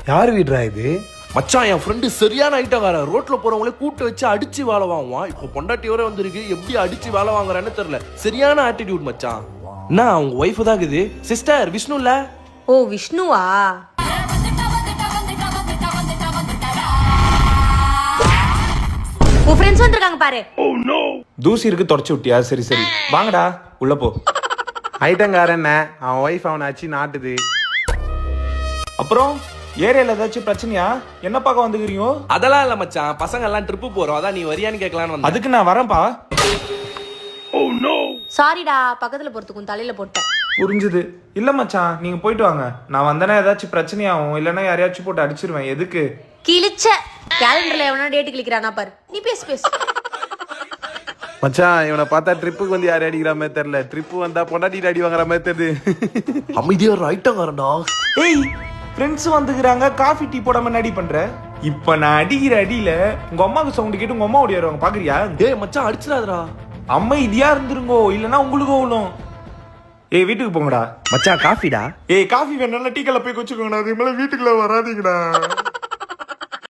யார் வீடுறா இது? மச்சான் என் ஃப்ரெண்டு சரியான ஐட்டக்காரன். ரோட்ல போறவங்களே கூட்டு வச்சு அடிச்சு வேலை வாங்குவான். இப்போ பொண்டாட்டியோட வந்திருக்கு, எப்படி அடிச்சு வேலை வாங்குறான்னு தெரியல. சரியான ஆட்டிடியூட் மச்சான். என்ன அவங்க ஒய்ஃபு தான் இருக்குது. சிஸ்டர் விஷ்ணு இல்ல? ஓ விஷ்ணுவா? உன் ஃப்ரெண்ட்ஸ் வந்திருக்காங்க பாரு. தூசி இருக்கு, தொடச்சு விட்டியா? சரி சரி வாங்கடா உள்ள போ. ஐட்டங்காரன் என்ன, அவன் ஒய்ஃப் அவனை அச்சு நாட்டுது. அப்புறம் ஏரியால ஏதாச்சும் பிரச்சனையா? என்ன பார்க்க வந்துக்கிறீங்க? அதெல்லாம் இல்ல மச்சான், பசங்க எல்லாம் ட்ரிப்பு போறோம், அதான் நீ வரியான்னு கேட்கலான்னு. அதுக்கு நான் வரேன்ப்பா. சாரிடா, பக்கத்துல போறதுக்கும் தலையில போட்டேன். புரிஞ்சுது. இல்ல மச்சான், நீங்க போயிட்டு வாங்க. நான் வந்தேன்னா ஏதாச்சும் பிரச்சனையாகும், இல்லைன்னா யாரையாச்சும் போட்டு அடிச்சிருவேன். எதுக்கு? கிழிச்ச கேலண்டர்ல எவனா டேட் கிளிக்கிறானா பாரு. நீ பேசு. மச்சான் இவனை பார்த்தா ட்ரிப்புக்கு வந்து யாரும் அடிக்கிற மாதிரி தெரியல. ட்ரிப்பு வந்தா பொண்டாட்டிட்டு அடி வாங்குற மாதிரி தெரியுது. அமைதியா ஒரு ஐட்டங்காரன்டா. ஏய், ஃப்ரெண்ட்ஸ் வந்துக்கிறாங்க, காஃபி டீ போடாம அடி பண்ற. இப்ப நான் அடிக்கிற அடியில உங்க அம்மாவுக்கு சவுண்ட் கேட்டு உங்க அம்மா ஓடி வருவாங்க, பாக்குறியா? ஏய் மச்சான் அடிச்சிடாதடா. அம்மா இதியா இருந்துருங்கோ, இல்லன்னா உங்களுக்கு விழும். ஏய் வீட்டுக்கு போங்கடா. மச்சான் காஃபிடா. ஏய் காஃபி வேணும்னா டீ கல்ல போய் குடிச்சுக்கோங்கடா. அதுக்கு மேல வீட்டுக்குள்ள வராதீங்கடா.